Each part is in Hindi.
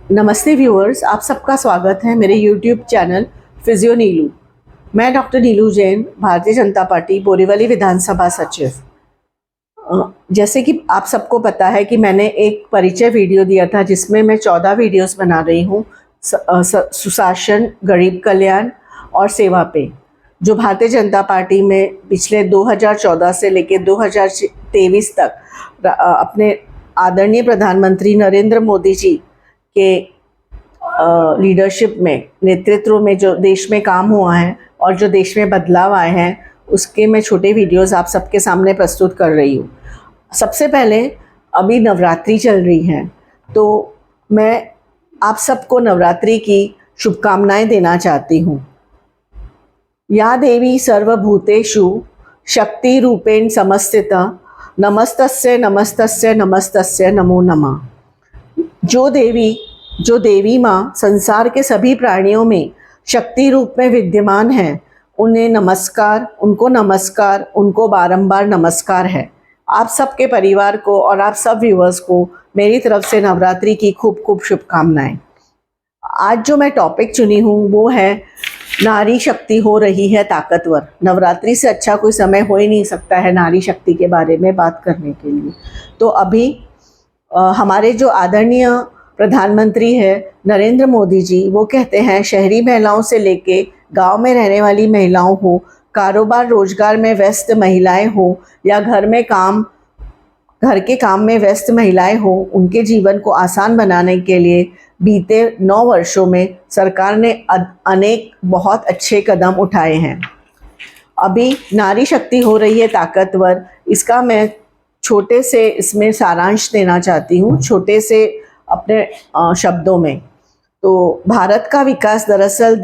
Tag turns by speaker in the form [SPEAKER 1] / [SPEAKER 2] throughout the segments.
[SPEAKER 1] नमस्ते व्यूअर्स, आप सबका स्वागत है मेरे यूट्यूब चैनल फिजियो नीलू। मैं डॉक्टर नीलू जैन, भारतीय जनता पार्टी बोरीवली विधानसभा सचिव। जैसे कि आप सबको पता है कि मैंने एक परिचय वीडियो दिया था जिसमें मैं 14 वीडियोस बना रही हूँ सुशासन, गरीब कल्याण और सेवा पे, जो भारतीय जनता पार्टी में पिछले 2014 से लेकर 2023 तक अपने आदरणीय प्रधानमंत्री नरेंद्र मोदी जी के लीडरशिप में, नेतृत्व में जो देश में काम हुआ है और जो देश में बदलाव आए हैं, उसके मैं छोटे वीडियोस आप सबके सामने प्रस्तुत कर रही हूँ। सबसे पहले, अभी नवरात्रि चल रही है, तो मैं आप सबको नवरात्रि की शुभकामनाएं देना चाहती हूँ। या देवी सर्वभूतेषु शक्ति रूपेण समस्थिता, नमस्तस्य नमस्तस्य नमस्तस्य नमो नमः। जो देवी माँ संसार के सभी प्राणियों में शक्ति रूप में विद्यमान है, उन्हें नमस्कार, उनको बारंबार नमस्कार है। आप सबके परिवार को और आप सब व्यूअर्स को मेरी तरफ से नवरात्रि की खूब खूब शुभकामनाएं। आज जो मैं टॉपिक चुनी हूँ वो है नारी शक्ति हो रही है ताकतवर। नवरात्रि से अच्छा कोई समय हो ही नहीं सकता है नारी शक्ति के बारे में बात करने के लिए। तो अभी हमारे जो आदरणीय प्रधानमंत्री है नरेंद्र मोदी जी, वो कहते हैं शहरी महिलाओं से लेके गांव में रहने वाली महिलाओं हो, कारोबार रोजगार में व्यस्त महिलाएं हो या घर के काम में व्यस्त महिलाएं हो, उनके जीवन को आसान बनाने के लिए बीते 9 वर्षों में सरकार ने अनेक बहुत अच्छे कदम उठाए हैं। अभी नारी शक्ति हो रही है ताकतवर, इसका मैं छोटे से इसमें सारांश देना चाहती हूँ, छोटे से अपने शब्दों में। तो भारत का विकास दरअसल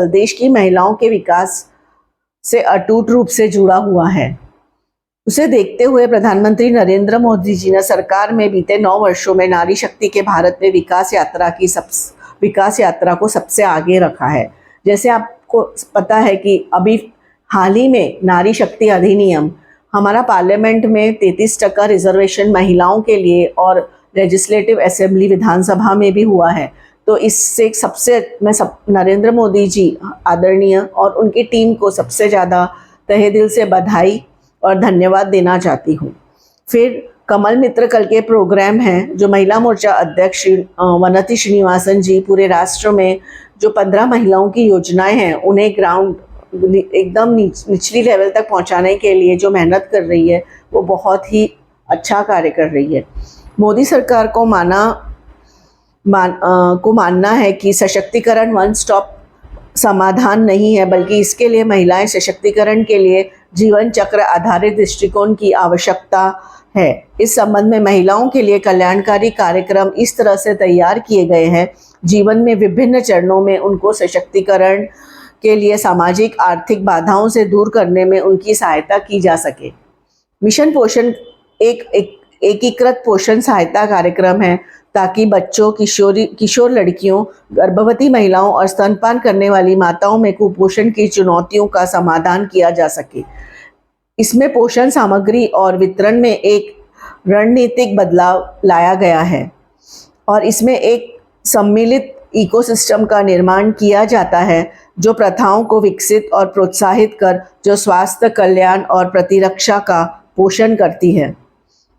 [SPEAKER 1] देश की महिलाओं के विकास से अटूट रूप से जुड़ा हुआ है। उसे देखते हुए प्रधानमंत्री नरेंद्र मोदी जी ने सरकार में बीते 9 वर्षों में नारी शक्ति के भारत में विकास यात्रा को सबसे आगे रखा है। जैसे आपको पता है कि अभी हाल ही में नारी शक्ति अधिनियम हमारा पार्लियामेंट में 33% रिजर्वेशन महिलाओं के लिए और लेजिस्लेटिव असेंबली विधानसभा में भी हुआ है। तो इससे नरेंद्र मोदी जी आदरणीय और उनकी टीम को सबसे ज़्यादा तहे दिल से बधाई और धन्यवाद देना चाहती हूँ। फिर कमल मित्र कल के प्रोग्राम हैं, जो महिला मोर्चा अध्यक्ष वनति श्रीनिवासन जी पूरे राष्ट्र में जो 15 महिलाओं की योजनाएं हैं उन्हें ग्राउंड एकदम निचली लेवल तक पहुंचाने के लिए जो मेहनत कर रही है, वो बहुत ही अच्छा कार्य कर रही है। मोदी सरकार को मानना है कि सशक्तिकरण वन स्टॉप समाधान नहीं है, बल्कि इसके लिए महिलाएं सशक्तिकरण के लिए जीवन चक्र आधारित दृष्टिकोण की आवश्यकता है। इस संबंध में महिलाओं के लिए कल्याणकारी कार्यक्रम इस तरह से तैयार किए गए हैं, जीवन में विभिन्न चरणों में उनको सशक्तिकरण के लिए सामाजिक आर्थिक बाधाओं से दूर करने में उनकी सहायता की जा सके। मिशन पोषण एक एकीकृत पोषण सहायता कार्यक्रम है, ताकि बच्चों, किशोर लड़कियों, गर्भवती महिलाओं और स्तनपान करने वाली माताओं में कुपोषण की चुनौतियों का समाधान किया जा सके। इसमें पोषण सामग्री और वितरण में एक रणनीतिक बदलाव लाया गया है और इसमें एक सम्मिलित इकोसिस्टम का निर्माण किया जाता है, जो प्रथाओं को विकसित और प्रोत्साहित कर जो स्वास्थ्य, कल्याण और प्रतिरक्षा का पोषण करती है।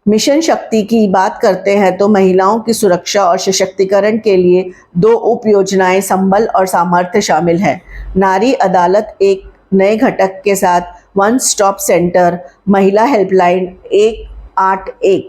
[SPEAKER 1] मिशन शक्ति की बात करते हैं तो महिलाओं की सुरक्षा और सशक्तिकरण के लिए 2 उप योजनाएं संबल और सामर्थ्य शामिल है। नारी अदालत एक नए घटक के साथ वन स्टॉप सेंटर, महिला हेल्पलाइन 181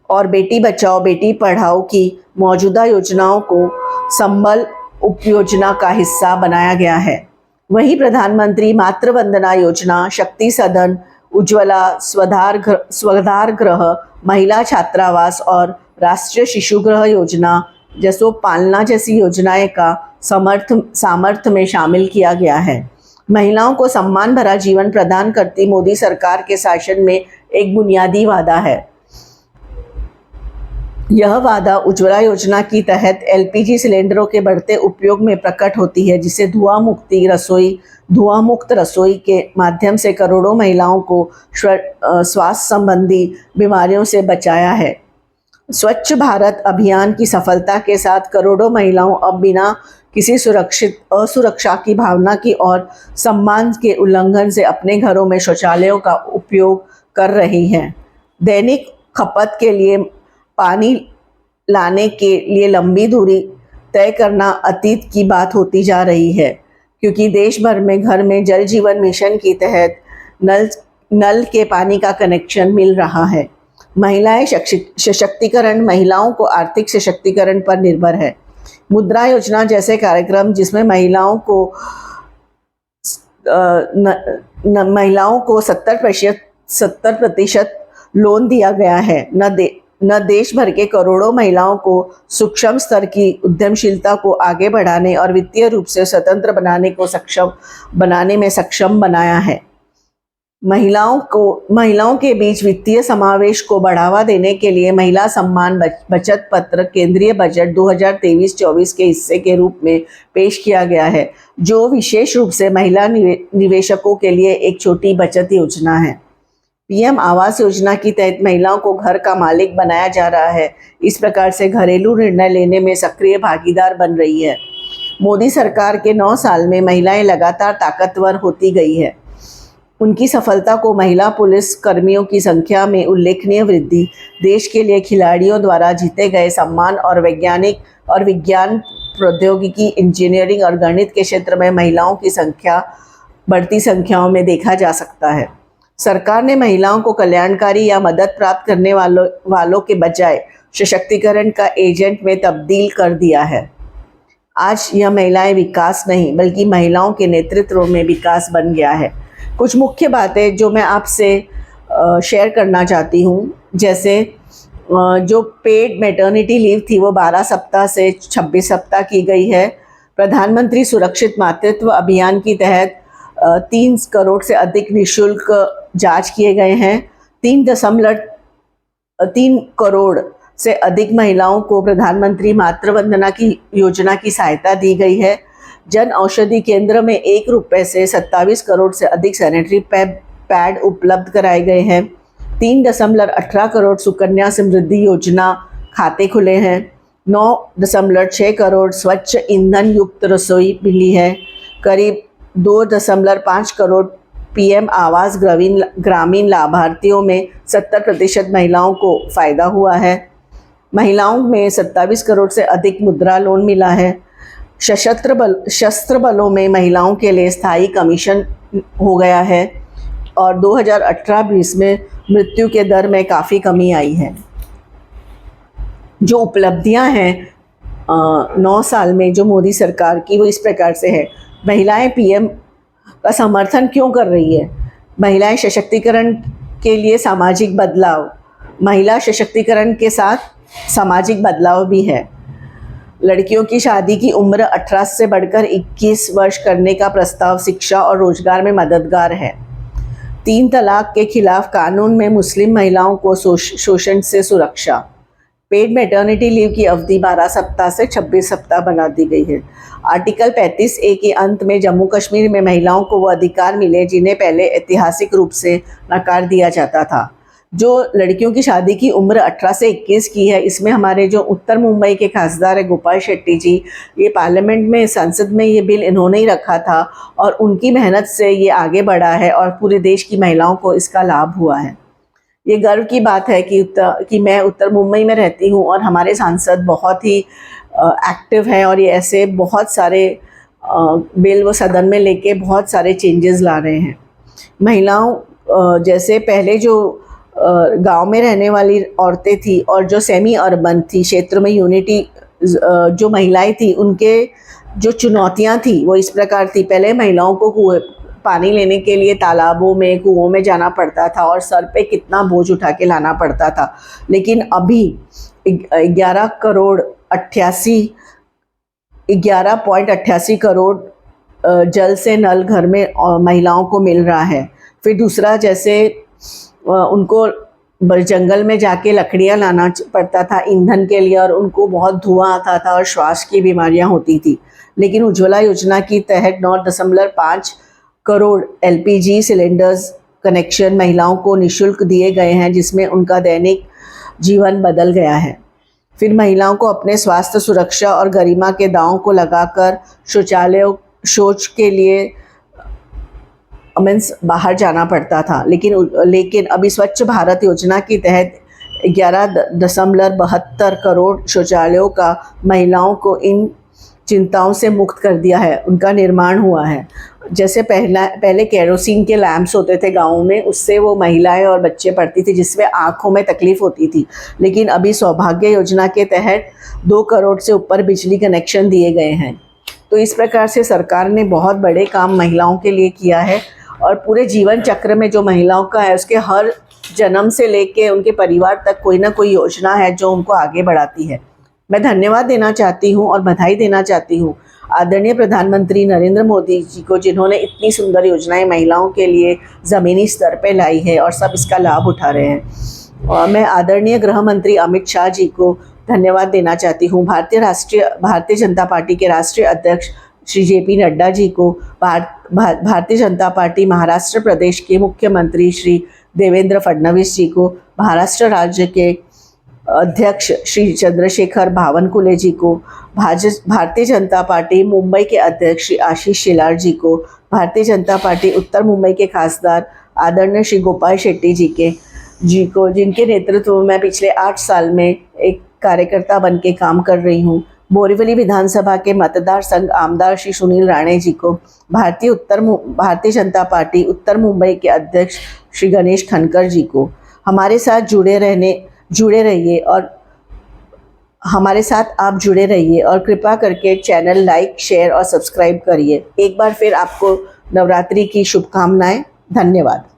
[SPEAKER 1] और बेटी बचाओ बेटी पढ़ाओ की मौजूदा योजनाओं को संबल उप योजना का हिस्सा बनाया गया है। वहीं प्रधानमंत्री मातृ वंदना योजना, शक्ति सदन, उज्ज्वला, स्वधार गृह, महिला छात्रावास और राष्ट्रीय शिशु गृह योजना जैसो पालना जैसी योजनाएं का सामर्थ्य में शामिल किया गया है। महिलाओं को सम्मान भरा जीवन प्रदान करती मोदी सरकार के शासन में एक बुनियादी वादा है। यह वादा उज्ज्वला योजना की तहत एलपीजी सिलेंडरों के बढ़ते उपयोग में प्रकट होती है, जिसे धुआं मुक्त रसोई के माध्यम से करोड़ों महिलाओं को स्वास्थ्य संबंधी बीमारियों से बचाया है। स्वच्छ भारत अभियान की सफलता के साथ करोड़ों महिलाओं अब बिना किसी असुरक्षा की भावना की और सम्मान के उल्लंघन से अपने घरों में शौचालयों का उपयोग कर रही हैं। दैनिक खपत के लिए पानी लाने के लिए लंबी दूरी तय करना अतीत की बात होती जा रही है, क्योंकि देश भर में घर में जल जीवन मिशन के तहत नल के पानी का कनेक्शन मिल रहा है। महिलाएं सशक्तिकरण महिलाओं को आर्थिक सशक्तिकरण पर निर्भर है। मुद्रा योजना जैसे कार्यक्रम जिसमें महिलाओं को 70% लोन दिया गया है, न देश भर के करोड़ों महिलाओं को सूक्ष्म स्तर की उद्यमशीलता को आगे बढ़ाने और वित्तीय रूप से स्वतंत्र बनाने में सक्षम बनाया है। महिलाओं के बीच वित्तीय समावेश को बढ़ावा देने के लिए महिला सम्मान बचत पत्र केंद्रीय बजट 2023-24 के हिस्से के रूप में पेश किया गया है, जो विशेष रूप से महिला निवेशकों के लिए एक छोटी बचत योजना है। पीएम आवास योजना के तहत महिलाओं को घर का मालिक बनाया जा रहा है। इस प्रकार से घरेलू निर्णय लेने में सक्रिय भागीदार बन रही है। मोदी सरकार के 9 साल में महिलाएं लगातार ताकतवर होती गई है। उनकी सफलता को महिला पुलिस कर्मियों की संख्या में उल्लेखनीय वृद्धि, देश के लिए खिलाड़ियों द्वारा जीते गए सम्मान और विज्ञान, प्रौद्योगिकी, इंजीनियरिंग और गणित के क्षेत्र में महिलाओं की बढ़ती संख्याओं में देखा जा सकता है। सरकार ने महिलाओं को कल्याणकारी या मदद प्राप्त करने वालों के बजाय सशक्तिकरण का एजेंट में तब्दील कर दिया है। आज यह महिलाएं विकास नहीं बल्कि महिलाओं के नेतृत्व में विकास बन गया है। कुछ मुख्य बातें जो मैं आपसे शेयर करना चाहती हूँ, जैसे जो पेड मैटरनिटी लीव थी वो 12 सप्ताह से 26 सप्ताह की गई है। प्रधानमंत्री सुरक्षित मातृत्व अभियान के तहत 3 करोड़ से अधिक निःशुल्क जांच किए गए हैं। 3 करोड़ से अधिक महिलाओं को प्रधानमंत्री मातृवंदना की योजना की सहायता दी गई है। जन औषधि केंद्र में 1 रुपये से 27 करोड़ से अधिक सैनिटरी पैड उपलब्ध कराए गए हैं। 3.18 करोड़ सुकन्या समृद्धि योजना खाते खुले हैं। 9.6 करोड़ स्वच्छ ईंधन युक्त रसोई मिली है। करीब 2.5 करोड़ पीएम आवास ग्रामीण लाभार्थियों में 70% महिलाओं को फ़ायदा हुआ है। महिलाओं में 27 करोड़ से अधिक मुद्रा लोन मिला है। शस्त्र बलों में महिलाओं के लिए स्थायी कमीशन हो गया है और 2018-20 में मृत्यु के दर में काफ़ी कमी आई है। जो उपलब्धियां हैं 9 साल में जो मोदी सरकार की, वो इस प्रकार से है। महिलाएं पीएम का समर्थन क्यों कर रही है? महिलाएं सशक्तिकरण के लिए सामाजिक बदलाव, महिला सशक्तिकरण के साथ सामाजिक बदलाव भी है। लड़कियों की शादी की उम्र 18 से बढ़कर 21 वर्ष करने का प्रस्ताव शिक्षा और रोजगार में मददगार है। 3 तलाक के खिलाफ कानून में मुस्लिम महिलाओं को शोषण से सुरक्षा। पेड मैटरनिटी लीव की अवधि 12 सप्ताह से 26 सप्ताह बना दी गई है। आर्टिकल 35A के अंत में जम्मू कश्मीर में महिलाओं को वो अधिकार मिले जिन्हें पहले ऐतिहासिक रूप से नकार दिया जाता था। जो लड़कियों की शादी की उम्र 18 से 21 की है, इसमें हमारे जो उत्तर मुंबई के खासदार है गोपाल शेट्टी जी, ये पार्लियामेंट में, संसद में ये बिल इन्होंने ही रखा था और उनकी मेहनत से ये आगे बढ़ा है और पूरे देश की महिलाओं को इसका लाभ हुआ है। ये गर्व की बात है कि मैं उत्तर मुंबई में रहती हूँ और हमारे सांसद बहुत ही एक्टिव हैं और ये ऐसे बहुत सारे बिल वो सदन में लेके बहुत सारे चेंजेस ला रहे हैं। महिलाओं जैसे पहले जो गांव में रहने वाली औरतें थी और जो सेमी अर्बन थी क्षेत्र में यूनिटी जो महिलाएं थी, उनके जो चुनौतियां थी वो इस प्रकार थी। पहले महिलाओं को पानी लेने के लिए तालाबों में, कुओं में जाना पड़ता था और सर पे कितना बोझ उठा के लाना पड़ता था। लेकिन अभी 11.88 करोड़ जल से नल घर में महिलाओं को मिल रहा है। फिर दूसरा, जैसे उनको जंगल में जाके लकड़ियाँ लाना पड़ता था ईंधन के लिए और उनको बहुत धुआं आता था और श्वास की बीमारियां होती थी। लेकिन उज्ज्वला योजना के तहत 9.5 करोड़ एलपीजी सिलेंडर्स कनेक्शन महिलाओं को निःशुल्क दिए गए हैं, जिसमें उनका दैनिक जीवन बदल गया है। फिर महिलाओं को अपने स्वास्थ्य, सुरक्षा और गरिमा के दांव को लगाकर शौच के लिए मीन्स बाहर जाना पड़ता था। लेकिन अभी स्वच्छ भारत योजना के तहत 11.72 करोड़ शौचालयों का महिलाओं को इन चिंताओं से मुक्त कर दिया है, उनका निर्माण हुआ है। जैसे पहले केरोसिन के लैंप्स होते थे गाँव में, उससे वो महिलाएं और बच्चे पढ़ती थी, जिसमें आँखों में तकलीफ होती थी। लेकिन अभी सौभाग्य योजना के तहत 2 करोड़ से ऊपर बिजली कनेक्शन दिए गए हैं। तो इस प्रकार से सरकार ने बहुत बड़े काम महिलाओं के लिए किया है और पूरे जीवन चक्र में जो महिलाओं का है, उसके हर जन्म से लेके उनके परिवार तक कोई ना कोई योजना है जो उनको आगे बढ़ाती है। मैं धन्यवाद देना चाहती हूँ और बधाई देना चाहती हूँ आदरणीय प्रधानमंत्री नरेंद्र मोदी जी को, जिन्होंने इतनी सुंदर योजनाएं महिलाओं के लिए ज़मीनी स्तर पे लाई है और सब इसका लाभ उठा रहे हैं। और मैं आदरणीय गृह मंत्री अमित शाह जी को धन्यवाद देना चाहती हूँ, भारतीय जनता पार्टी के राष्ट्रीय अध्यक्ष श्री JP नड्डा जी को, भारतीय जनता पार्टी महाराष्ट्र प्रदेश के मुख्यमंत्री श्री देवेंद्र फडणवीस जी को, महाराष्ट्र राज्य के अध्यक्ष श्री चंद्रशेखर बावनकुले जी को, भारतीय जनता पार्टी मुंबई के अध्यक्ष श्री आशीष शेलार जी को, भारतीय जनता पार्टी उत्तर मुंबई के खासदार आदरणीय श्री गोपाल शेट्टी जी को, जिनके नेतृत्व में मैं पिछले 8 साल में एक कार्यकर्ता बन के काम कर रही हूँ, बोरीवली विधानसभा के मतदार संघ आमदार श्री सुनील राणे जी को, भारतीय जनता पार्टी उत्तर मुंबई के अध्यक्ष श्री गणेश खनकर जी को। हमारे साथ जुड़े रहिए और हमारे साथ आप जुड़े रहिए और कृपा करके चैनल लाइक, शेयर और सब्सक्राइब करिए। एक बार फिर आपको नवरात्रि की शुभकामनाएं। धन्यवाद।